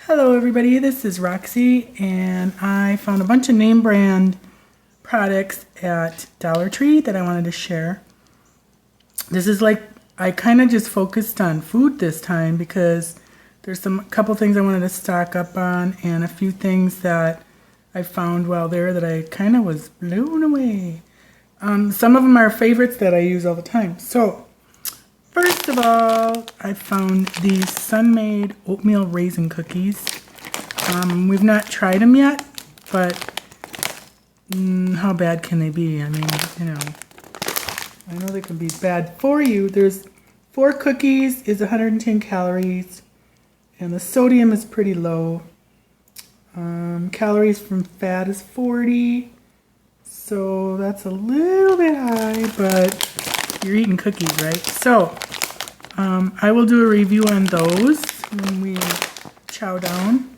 Hello everybody, this is Roxy and I found a bunch of name brand products at Dollar Tree that I wanted to share. This is like, I kind of just focused on food this time because there's a couple things I wanted to stock up on and a few things that I found while there that I kind of was blown away. Some of them are favorites that I use all the time. So first of all, I found these Sun-Maid oatmeal raisin cookies. We've not tried them yet, but how bad can they be? I mean, you know, I know they can be bad for you. There's 4 cookies is 110 calories, and the sodium is pretty low. Calories from fat is 40, so that's a little bit high, but you're eating cookies, right? So I will do a review on those when we chow down.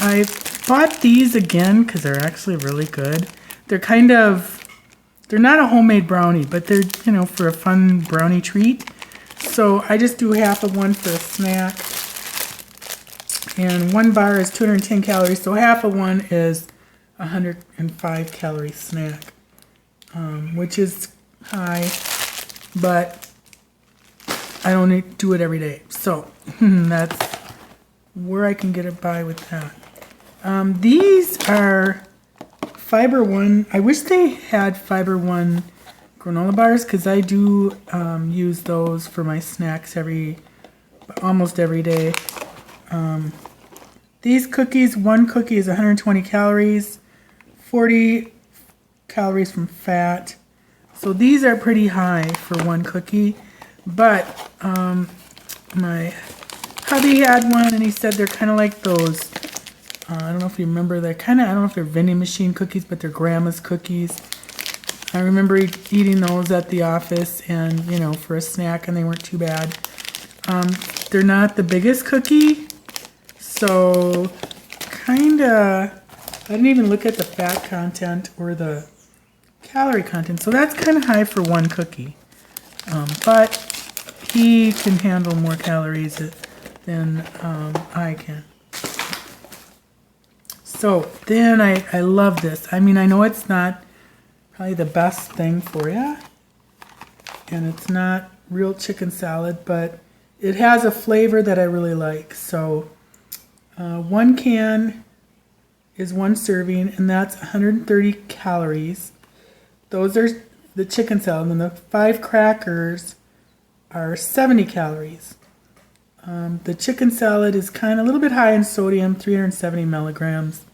I bought these again because they're actually really good. They're they're not a homemade brownie, but they're, you know, for a fun brownie treat. So I just do half of one for a snack. And one bar is 210 calories, so half of one is 105 calorie snack, which is high, but I don't need to do it every day. So that's where I can get it by with that. These are Fiber One. I wish they had Fiber One granola bars because I do use those for my snacks almost every day. These cookies, one cookie is 120 calories, 40 calories from fat. So these are pretty high for one cookie, but my hubby had one and he said they're kind of like those, I don't know if you remember, they're kind of, I don't know if they're vending machine cookies, but they're grandma's cookies. I remember eating those at the office and, you know, for a snack, and they weren't too bad. They're not the biggest cookie, so kind of, I didn't even look at the fat content or the calorie content, so that's kind of high for one cookie. But he can handle more calories than I can. So then I love this. I mean, I know it's not probably the best thing for you, and it's not real chicken salad, but it has a flavor that I really like. So one can is one serving, and that's 130 calories. Those are the chicken salad, and the 5 crackers are 70 calories. The chicken salad is kind of a little bit high in sodium, 370 milligrams.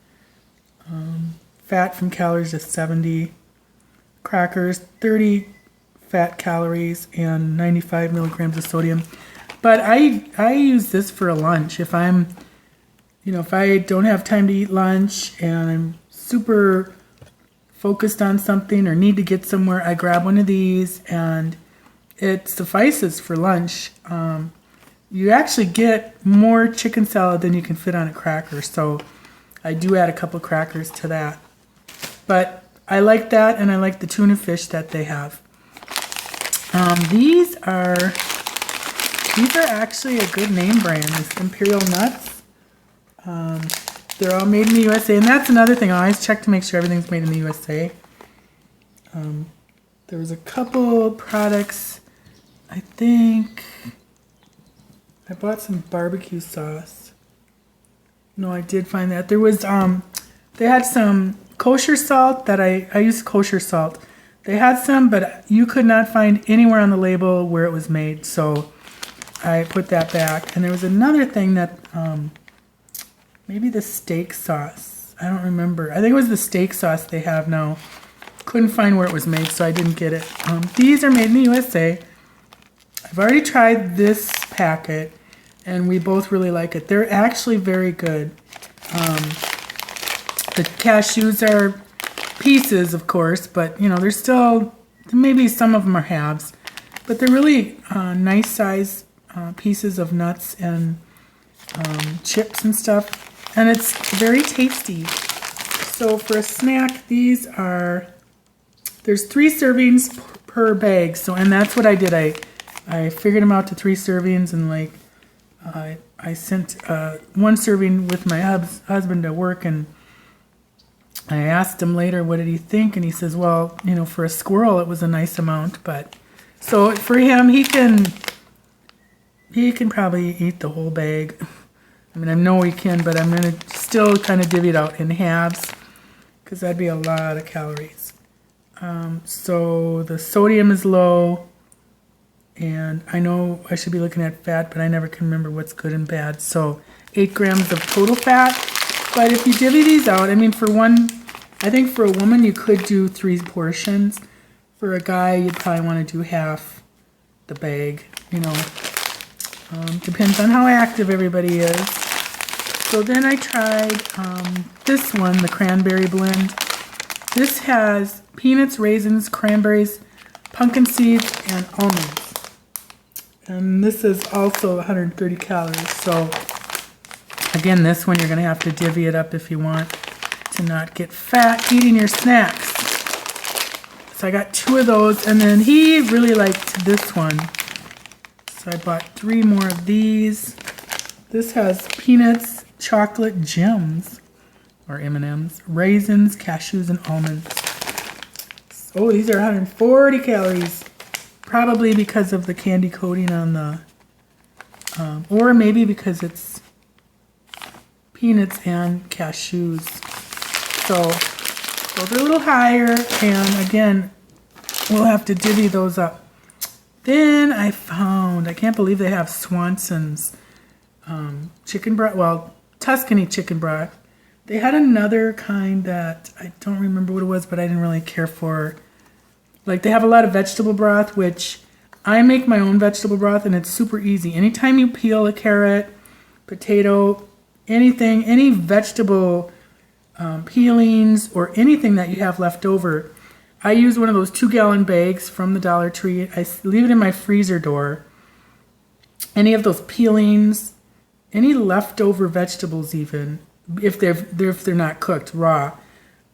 Fat from calories is 70. Crackers, 30 fat calories and 95 milligrams of sodium. But I use this for a lunch. If I'm, you know, if I don't have time to eat lunch and I'm super focused on something or need to get somewhere, I grab one of these and it suffices for lunch. You actually get more chicken salad than you can fit on a cracker, so I do add a couple crackers to that. But I like that, and I like the tuna fish that they have. These are actually a good name brand. These Imperial Nuts. They're all made in the USA, and that's another thing. I always check to make sure everything's made in the USA. There was a couple products. I think I bought some barbecue sauce. No, I did find that. There was, they had some kosher salt that I use kosher salt. They had some, but you could not find anywhere on the label where it was made, so I put that back. And there was another thing that, maybe the steak sauce. I don't remember. I think it was the steak sauce they have now. Couldn't find where it was made, so I didn't get it. These are made in the USA. I've already tried this packet, and we both really like it. They're actually very good. The cashews are pieces, of course, but, you know, they're still, maybe some of them are halves, but they're really nice size pieces of nuts and chips and stuff, and it's very tasty. So for a snack, these are, there's 3 servings per bag, so, and that's what I did. I figured them out to 3 servings, and like I sent one serving with my husband to work, and I asked him later what did he think, and he says, well, you know, for a squirrel it was a nice amount, but so for him he can probably eat the whole bag. I mean, I know he can, but I'm going to still kind of divvy it out in halves because that'd be a lot of calories. So the sodium is low, and I know I should be looking at fat, but I never can remember what's good and bad. So 8 grams of total fat. But if you divvy these out, I mean, for one, I think for a woman you could do 3 portions. For a guy, you'd probably want to do half the bag, you know. Depends on how active everybody is. So then I tried this one, the cranberry blend. This has peanuts, raisins, cranberries, pumpkin seeds, and almonds. And this is also 130 calories. So again, this one you're going to have to divvy it up if you want to not get fat eating your snacks. So I got 2 of those, and then he really liked this one. So I bought 3 more of these. This has peanuts, chocolate gems, or M&Ms, raisins, cashews, and almonds. Oh, these are 140 calories. Probably because of the candy coating on the, or maybe because it's peanuts and cashews. So they're a little higher, and again, we'll have to divvy those up. Then I found, I can't believe they have Swanson's chicken broth, well, Tuscany chicken broth. They had another kind that I don't remember what it was, but I didn't really care for. Like, they have a lot of vegetable broth, which I make my own vegetable broth, and it's super easy. Anytime you peel a carrot, potato, anything, any vegetable peelings or anything that you have left over, I use one of those 2-gallon bags from the Dollar Tree. I leave it in my freezer door. Any of those peelings, any leftover vegetables even, if they're not cooked raw,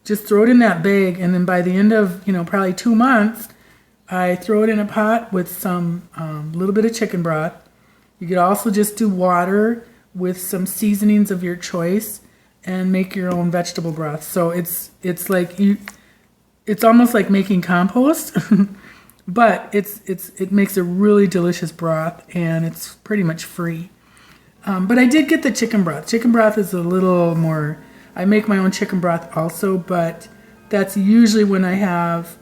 just throw it in that bag, and then by the end of, you know, probably 2 months, I throw it in a pot with some little bit of chicken broth. You could also just do water with some seasonings of your choice and make your own vegetable broth. So it's like it's almost like making compost, but it makes a really delicious broth, and it's pretty much free. But I did get the chicken broth. Chicken broth is a little more, I make my own chicken broth also, but that's usually when I have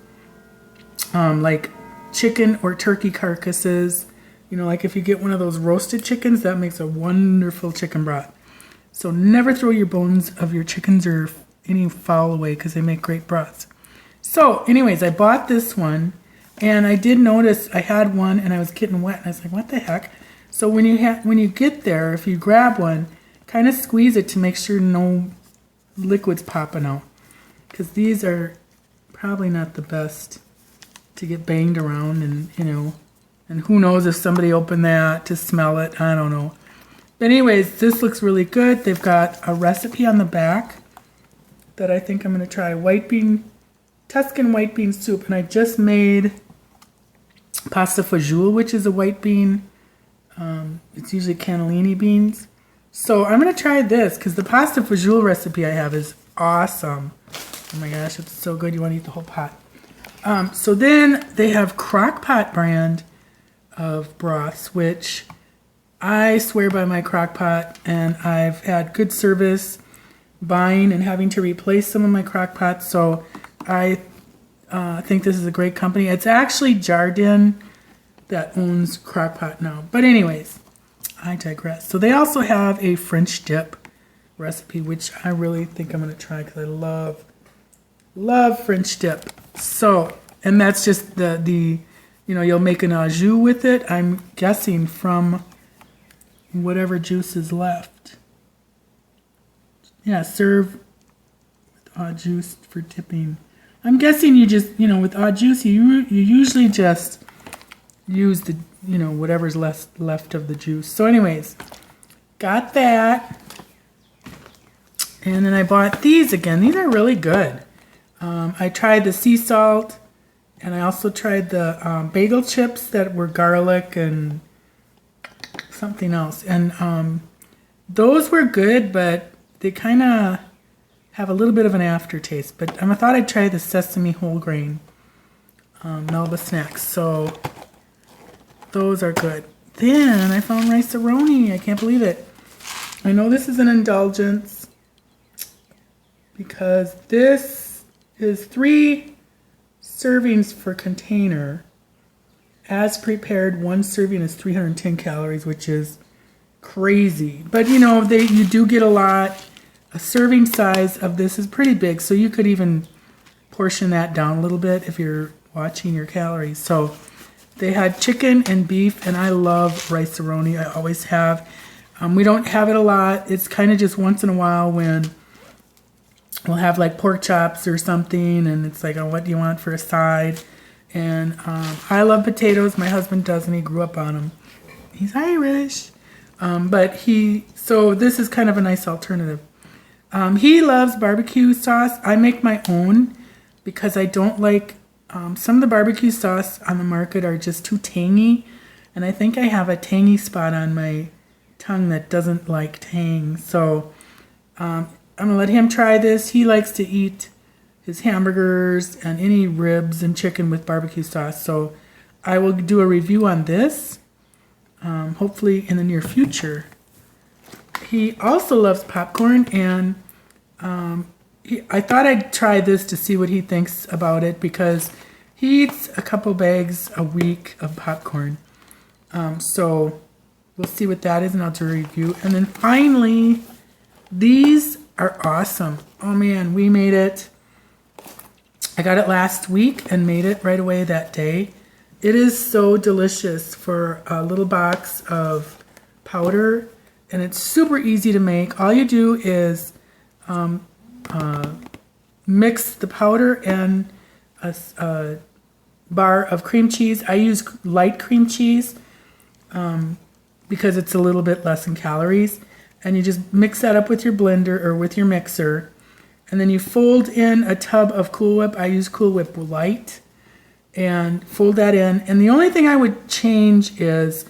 like chicken or turkey carcasses. You know, like if you get one of those roasted chickens, that makes a wonderful chicken broth. So never throw your bones of your chickens or any fowl away, because they make great broths. So anyways, I bought this one, and I did notice I had one and I was getting wet, and I was like, what the heck? So when you get there, if you grab one, kind of squeeze it to make sure no liquid's popping out, because these are probably not the best to get banged around, and you know, and who knows if somebody opened that to smell it, I don't know. But anyways, this looks really good. They've got a recipe on the back that I think I'm going to try. Tuscan white bean soup, and I just made pasta fagioli, which is a white bean. It's usually cannellini beans. So I'm going to try this, because the pasta fagioli recipe I have is awesome. Oh my gosh, it's so good. You want to eat the whole pot. So then they have Crock-Pot brand of broths, which I swear by my Crock-Pot, and I've had good service buying and having to replace some of my Crock-Pots. So I think this is a great company. It's actually Jardin that owns Crock-Pot now. But anyways, I digress. So they also have a French dip recipe, which I really think I'm going to try, because I love French dip. So, and that's just the you know, you'll make an au jus with it, I'm guessing from whatever juice is left. Yeah, serve with au jus for dipping. I'm guessing you just, you know, with au jus, you usually just use the, you know, whatever's left of the juice. So anyways, got that. And then I bought these again. These are really good. I tried the sea salt, and I also tried the bagel chips that were garlic and something else. And Those were good, but they kind of have a little bit of an aftertaste. But I thought I'd try the sesame whole grain Melba snacks. So those are good. Then I found rice-a-roni. I can't believe it. I know this is an indulgence because this is 3 servings per container. As prepared, 1 serving is 310 calories, which is crazy. But you know, you do get a lot. A serving size of this is pretty big, so you could even portion that down a little bit if you're watching your calories. So they had chicken and beef, and I love rice-a-roni. I always have. We don't have it a lot. It's kind of just once in a while when we'll have like pork chops or something, and it's like, oh, what do you want for a side? And I love potatoes. My husband doesn't. He grew up on them. He's Irish. So this is kind of a nice alternative. He loves barbecue sauce. I make my own because I don't like, some of the barbecue sauce on the market are just too tangy. And I think I have a tangy spot on my tongue that doesn't like tang. So I'm going to let him try this. He likes to eat his hamburgers and any ribs and chicken with barbecue sauce. So I will do a review on this, hopefully in the near future. He also loves popcorn, and I thought I'd try this to see what he thinks about it because he eats a couple bags a week of popcorn. So we'll see what that is, and I'll do a review. And then finally, these are awesome. Oh man, we made it. I got it last week and made it right away that day. It is so delicious for a little box of powder, and it's super easy to make. All you do is mix the powder and a bar of cream cheese. I use light cream cheese because it's a little bit less in calories. And you just mix that up with your blender or with your mixer. And then you fold in a tub of Cool Whip. I use Cool Whip Light. And fold that in. And the only thing I would change is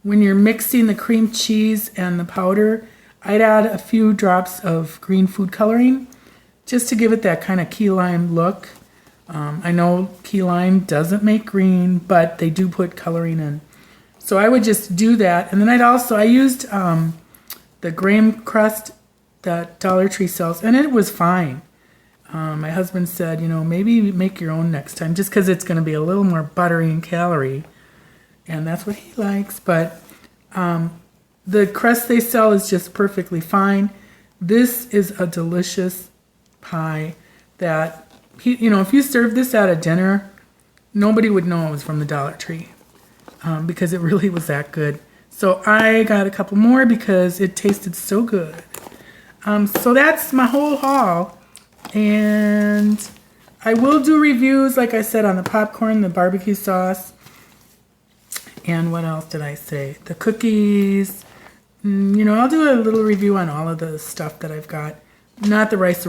when you're mixing the cream cheese and the powder, I'd add a few drops of green food coloring just to give it that kind of key lime look. I know key lime doesn't make green, but they do put coloring in. So I would just do that. And then I used the graham crust that Dollar Tree sells, and it was fine. My husband said, you know, maybe make your own next time just because it's going to be a little more buttery and calorie. And that's what he likes. But the crust they sell is just perfectly fine. This is a delicious pie that, you know, if you serve this at a dinner, nobody would know it was from the Dollar Tree because it really was that good. So I got a couple more because it tasted so good. So that's my whole haul. And I will do reviews, like I said, on the popcorn, the barbecue sauce, and what else did I say? The cookies. You know, I'll do a little review on all of the stuff that I've got. Not the rice